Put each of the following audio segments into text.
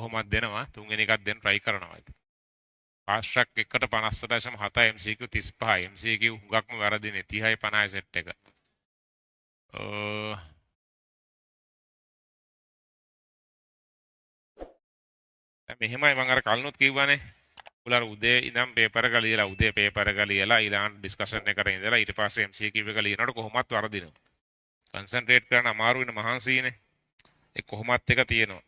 කොහොමද දෙනවා තුන්වෙනි එකක් දෙන්න try කරනවා ඉතින් fast track එකට 50.7 MCQ 35 MCQ හුඟක්ම වැරදිනේ 30යි 50යි සෙට් එක දැන් මෙහෙමයි මම අර කලිනුත් කිව්වනේ ඔයාලා උදේ ඉඳන් පේපර් එක ලියලා උදේ පේපර් එක ලියලා ඊළඟ ඩිස්කෂන් එකට ඉඳලා ඊට පස්සේ MCQ එක ලියනකොට කොහොමත් වරදිනවා කන්සන්ට්‍රේට් කරන්න අමාරු වෙන මහන්සියනේ ඒ කොහොමත් එක තියෙනවා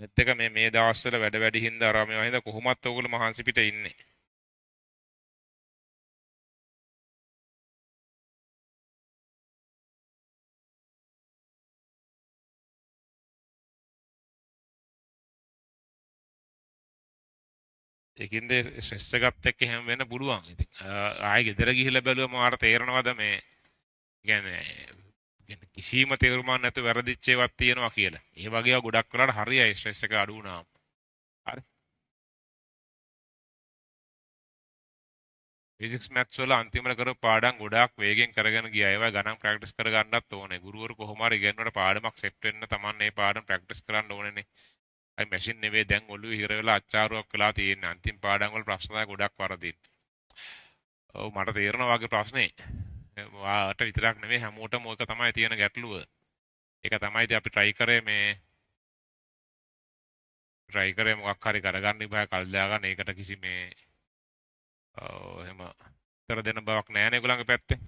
අනිත් එක මේ දවස්වල වැඩ වැඩි හින්දා අර මේවා හින්දා කොහොමත් ඕගොල්ලෝ මහන්සි පිට ඉන්නේ ඒකින්ද ස්ට්‍රෙස් එකත් එක්ක හැම වෙන්න පුළුවන් ඉතින් ආයෙ ගෙදර ගිහිල්ලා බැලුවම මාට තේරෙනවද මේ කියන්නේ කිසිම තේරුමක් නැතුව වැරදිච්ච ඒවාක් තියෙනවා කියලා. ඒ වගේ ඒවා ගොඩක් වෙලාට හරියයි ස්ට්‍රෙස් එක අඩු වුණාම. හරි. ෆිසික්ස් මැත්ස් වල අන්තිමට කරපු පාඩම් ගොඩාක් වේගෙන් කරගෙන ගියා. ඒවා ගණන් ප්‍රැක්ටිස් කර ගන්නත් ඕනේ. ගුරුවරු කොහොම හරි ඉගෙනුවට පාඩමක් සෙට් වෙන්න තමන් මේ පාඩම් ප්‍රැක්ටිස් කරන්න ඕනේනේ. අයි මැෂින් නෙවෙයි දැන් ඔළුවේ හිර වෙලා අච්චාරුවක් වෙලා තියෙන්නේ. අන්තිම පාඩම් වල ප්‍රශ්න තමයි ගොඩක් වරදින්නේ. ඔව් මට තේරෙනවා වගේ ප්‍රශ්නේ. වාට විතරක් නෙවෙයි හැමෝටම ඔයක තමයි තියෙන ගැටලුව. ඒක තමයි ඉතින් අපි try කරේ මොකක් හරි කරගන්න ඉබා කල් දාගන්න ඒකට කිසි මේ එහෙම උත්තර දෙන්න බවක් නැහැ නේ ඒගොල්ලන්ගේ පැත්තේ.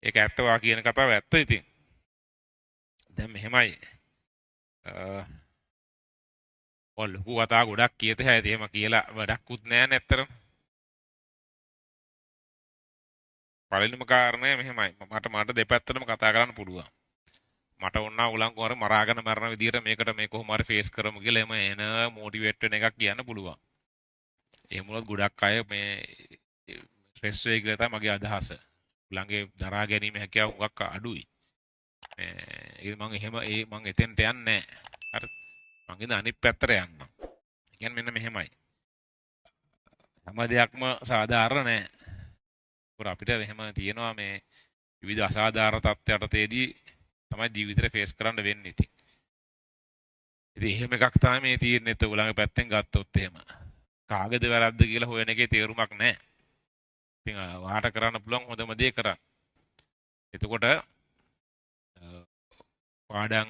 ඒක ඇත්ත වා කියන කතාව ඇත්ත ඉතින්. දැන් මෙහෙමයි. ඔය ලොකු කතා ගොඩක් කියත හැටි එහෙම කියලා වැඩක්කුත් නැහැ නේ ඇත්තටම. පළවෙනිම කාරණය මෙහෙමයි. මට දෙපැත්තටම කතා කරන්න පුළුවන්. මට ඕන උලංගු හර මරාගෙන මරන විදියට මේකට මේ කොහොම හරි ෆේස් කරමු කියලා එම එන මොටිවේට් වෙන එකක් කියන්න පුළුවන්. එහෙම වුණොත් ගොඩක් අය මේ ස්ට්‍රෙස් වෙයි කියලා තමයි මගේ අදහස. ළඟේ දරා ගැනීම හැකියාව හුඟක් අඩුයි. ඒ මං එතෙන්ට යන්නේ නැහැ. හරි. මං ඉතින් අනිත් පැත්තට යන්නම්. ඒ කියන්නේ මෙන්න මෙහෙමයි. හැම දෙයක්ම සාධාරණ නැහැ. ඒකෝර අපිට එහෙම තියෙනවා මේ විවිධ අසාධාරණ තත්ත්වයට තේදී තමයි ජීවිතේ ෆේස් කරන්න වෙන්නේ ඉතින්. ඉතින් එහෙම එකක් තමයි මේ තියෙන්නේ ඔයගොල්ලන්ගේ පැත්තෙන් ගත්තොත් එහෙම. කාගේද වැරද්ද කියලා හොයන එකේ තේරුමක් නැහැ. ඉතින් වාට කරන්න පුළුවන් හොඳම දේ කරන්න. එතකොට පාඩම්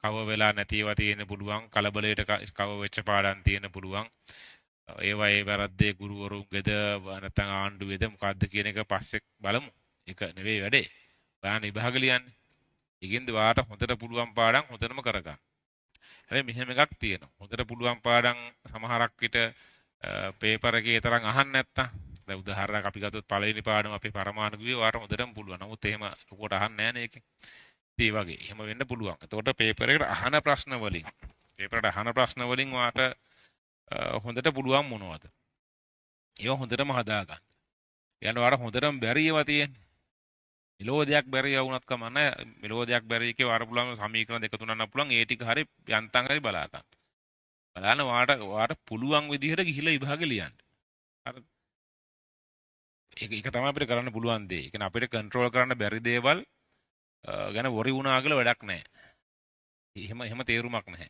කව වෙලා නැති ඒවා තියෙන්න පුළුවන් කලබලයට කව වෙච්ච පාඩම් තියෙන්න පුළුවන් ඒවා ඒ වැරද්දේ ගුරුවරුන්ගේද නැත්නම් ආණ්ඩුවේද මොකද්ද කියන එක පස්සේ බලමු ඒක නෙවෙයි වැඩේ ඔයාලා විභාග ලියන්නේ ඒකින්ද වාට හොඳට පුළුවන් පාඩම් හොඳටම කරගන්න හැබැයි මෙහෙම එකක් තියෙනවා හොඳට පුළුවන් පාඩම් සමහරක් විට පේපර් එකේ තරම් අහන්න නැත්තම් දැන් උදාහරණයක් අපි ගත්තොත් පළවෙනි පාඩම අපේ පරමාණු ගියේ වාට හොඳටම පුළුවන් නමුත් එහෙම ලොකුවට අහන්නේ නැහැ නේ ඒකෙන් ඒ වගේ එහෙම වෙන්න පුළුවන්. එතකොට පේපර් එකට අහන ප්‍රශ්න වලින් වාට හොඳට පුළුවන් මොනවද? ඒවා හොඳටම හදාගන්න. ඊළඟ වාර හොඳටම බැරි ඒවා තියෙන්නේ. මෙලෝඩියක් බැරි වුණත් කමන්නේ. මෙලෝඩියක් බැරි එකේ වාර පුළුවන් සමීකරණ දෙක තුනක් නම් පුළුවන්. ඒ ටික හරි යන්තම් හරි බලා ගන්න. බලන්න වාට පුළුවන් විදිහට ගිහිලා විභාගෙ ලියන්න. හරිද? ඒක තමයි අපිට කරන්න පුළුවන් දේ. ඒ කියන්නේ අපිට කන්ට්‍රෝල් කරන්න බැරි දේවල් ගැන වොරි වුණා කියලා වැඩක් නැහැ. එහෙම තේරුමක් නැහැ.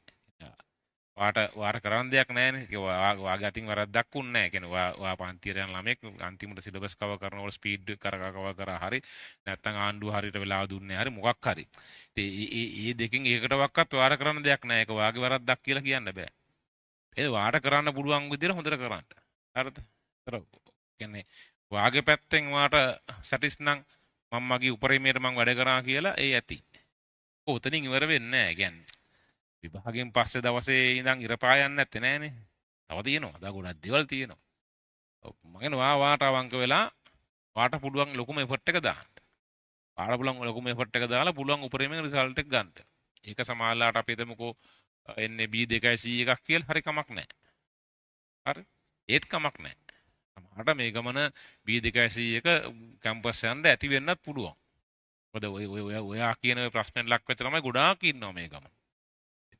වාට කරන්න දෙයක් නැහැනේ. ඒක වාගේ අතින් වැරද්දක් උන්නේ නැහැ. කියන්නේ වා පන්තියට යන ළමෙක් අන්තිමට සිලබස් කවර් කරනකොට ස්පීඩ් කවර් කරා හරි නැත්නම් ආණ්ඩුව හරියට වෙලාව දුන්නේ හරි මොකක් හරි. ඉතින් ඒ දෙකෙන් එකකටවත් වාට කරන්න දෙයක් නැහැ. ඒක වාගේ වැරද්දක් කියලා කියන්න බෑ. ඒ වාට කරන්න පුළුවන් විදිහට හොඳට කරන්න. හරිද? ඒතර කියන්නේ වාගේ පැත්තෙන් වාට සැටිස් නම් මම මගේ උපරිමයට මම වැඩ කරා කියලා ඒ ඇති. ඔතනින් ඉවර වෙන්නේ නැහැ. කියන්නේ විභාගයෙන් පස්සේ දවසේ ඉඳන් ඉර පායන්නේ නැත්තේ නෑනේ. තව තියෙනවා. දා ගොඩක් දේවල් තියෙනවා. මම කියනවා වාට අවංක වෙලා වාට පුළුවන් ලොකුම එෆර්ට් එක දාන්න. වාට පුළුවන් ලොකුම එෆර්ට් එක දාලා පුළුවන් උපරිමයෙන් රිසල්ට් එක ගන්න. ඒක සමානලාට අපි හිතමුකෝ එන්නේ B2C එකක් කියලා හරි කමක් නැහැ. හරි? ඒත් කමක් නැහැ. සමහරට මේ ගමන B2C එක කැම්පස් යන්න ඇති වෙන්නත් පුළුවන්. මොකද ඔයා කියන ප්‍රශ්නෙන් ලක් වෙච්ච ළමයි ගොඩාක් ඉන්නවා මේ ගමන.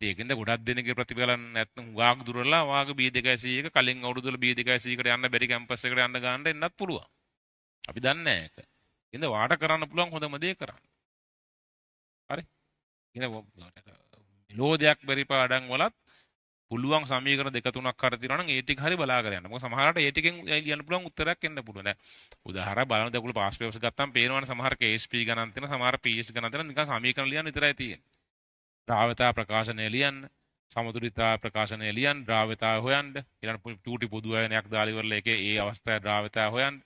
ඒකෙන්ද ගොඩක් දෙනෙක්ගේ ප්‍රතිඵල නැත්නම් හුඟක් දුරලා වාගේ B280 එක කලින් අවුරුදු වල B280 කට යන්න බැරි කැම්පස් එකට යන්න ගන්න එන්නත් පුළුවන්. අපි දන්නේ නැහැ ඒක. ඉතින් වාට කරන්න පුළුවන් හොඳම දේ කරන්න. හරි. ඉතින් නිරෝධයක් බැරි පාඩම් වලත් පුළුවන් සමීකරණ දෙක තුනක් හරි තියෙනවා නම් ඒ ටික හරි බලාගෙන යන්න. මොකද සමහරවිට ඒ ටිකෙන් ලියන්න පුළුවන් උත්තරයක් එන්න පුළුවන්. දැන් උදාහරණ බලන්න දකුණු පාස් පේපර්ස් ගත්තාම පේනවනේ සමහර KSP ගණන් තියෙන සමහර PS ගණන් තියෙන නිකන් සමීකරණ ලියන්න විතරයි තියෙන්නේ. ද්‍රාවතා ප්‍රකාශනය ලියන්න, සමතුලිතතා ප්‍රකාශනය ලියන්න, ද්‍රාවතා හොයන්න, ඊළඟ චූටි පොදු අයනයක් දාලා ඉවරලා ඒකේ ඒ අවස්ථාවේ ද්‍රාවතා හොයන්න.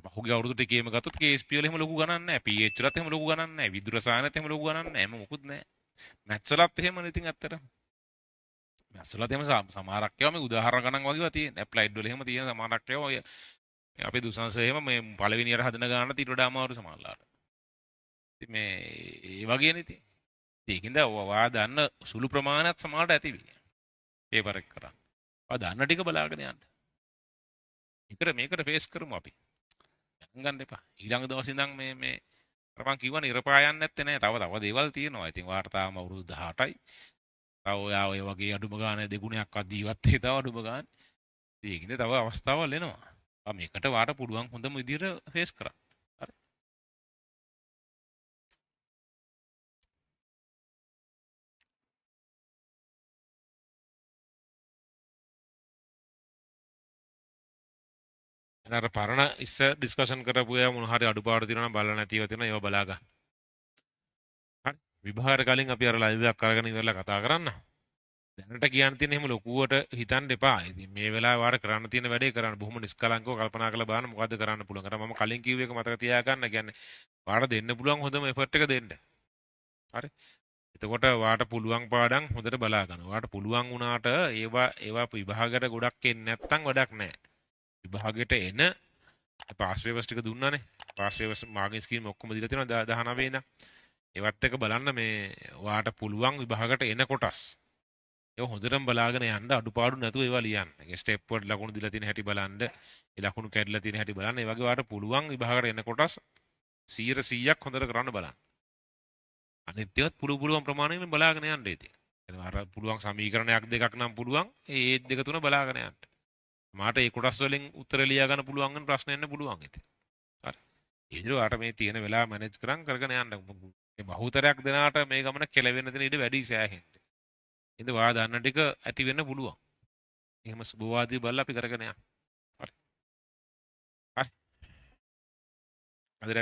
පහුගිය අවුරුදු ටිකේම ගත්තොත් KSP වල එහෙම ලොකු ගණන් නැහැ. PH වලත් එහෙම ලොකු ගණන් නැහැ. විදුර රසායනත් එහෙම ලොකු ගණන් නැහැ. එහෙම මොකුත් නැහැ. මැත්ස් වලත් එහෙමනේ ඉතින් ඇත්තට. මැත්ස් වලත් එහෙම සමහරක් ඒවා මේ උදාහරණ ගණන් වගේවා තියෙන. ඇප්ලයිඩ් වල එහෙම තියෙන සමහරක් ඒවා ඔය අපේ දුසංශ එහෙම මේ පළවෙනියට හදන ගානට ඊට වඩා අමාරු සමහරලාට. ඉතින් මේ ඒ වගේනේ ඉතින්. ඒකින්ද ඔයා දන්න සුළු ප්‍රමාණයක් සමහරට ඇති වෙයි. පේපර් එක කරන්න. ඔයා දන්න ටික බලාගෙන යන්න. මේකට ෆේස් කරමු අපි. ගන්න එපා. ඊළඟ දවසේ ඉඳන් මේ අර මං කිව්වනේ ඉරපා යන්නේ නැත්තේ නෑ. තව දේවල් තියෙනවා. ඉතින් වාර්තාවම අවුරුදු 18යි. තව ඔයා ඔය වගේ අඩුම ගානේ දෙගුණයක්වත් දීවත් ඒ තව අඩුම ගානේ. ඒකින්ද තව අවස්ථාවල් එනවා. මේකට වාට පුළුවන් හොඳම විදියට ෆේස් කරන්න. හරි. අර පරණ ඉස්ස ඩිස්කෂන් කරපු ඒවා මොන හරි අඩුපාඩු තියෙනවා නම් බලලා නැතිව තියෙනවා ඒවා බලා ගන්න. හරි. විභාගයට කලින් අපි අර ලයිව් එකක් අරගෙන ඉවරලා කතා කරන්න. දැනට කියන්න තියෙන එහෙම ලොකුවට හිතන්න එපා. ඉතින් මේ වෙලාවේ වාර කරන්න තියෙන වැඩේ කරන්න බොහොම නිස්කලංකව කල්පනා කරලා බලන්න මොකද්ද කරන්න පුළුවන්. අර මම කලින් කිව්ව එක මතක තියාගන්න. කියන්නේ වාට දෙන්න පුළුවන් හොඳම එෆර්ට් එක දෙන්න. හරි. එතකොට වාට පුළුවන් පාඩම් හොඳට බලා ගන්න. වාට පුළුවන් වුණාට ඒවා විභාගයට ගොඩක් එන්නේ නැත්තම් වැඩක් නැහැ. විභාගයට එන පාස් පේපර්ස් ටික දුන්නානේ. පාස් පේපර්ස් මාර්කින් ස්කීම් ඔක්කොම දීලා තියෙනවා 19 ඉඳන්. ඒවත් එක බලන්න මේ වාට පුළුවන් විභාගයට එන කොටස්. ඒක හොඳටම බලාගෙන යන්න අඩුපාඩු නැතුව ඒවා ලියන්න. ඒ ස්ටෙප් වලට ලකුණු දීලා තියෙන හැටි බලන්න. ඒ ලකුණු කැඩලා තියෙන හැටි බලන්න. ඒ වගේ වාට පුළුවන් විභාගයට එන කොටස් 100%ක් හොඳට කරන්න බලන්න. අනිත් ඒවාත් පුළුවන් ප්‍රමාණයෙන් බලාගෙන යන්න ඉතින්. අර පුළුවන් සමීකරණයක් දෙකක් නම් පුළුවන්. ඒ දෙක තුන බලාගෙන යන්න. මාට ඒ කොටස් වලින් උත්තර ලියා ගන්න පුළුවන් වෙන ප්‍රශ්න එන්න පුළුවන් ඉතින්. හරි. ඒ විදිහට වාට මේ තියෙන වෙලාව මැනේජ් කරගෙන යන්න. මේ බහුතරයක් දෙනාට මේ ගමන කෙලවෙන්න දෙන ඉඩ වැඩි සෑහෙන්න. ඉතින් වා දන්න ටික ඇති වෙන්න පුළුවන්. එහෙම සුබවාදී බලලා අපි කරගෙන යන්න. හරි. හරි. අද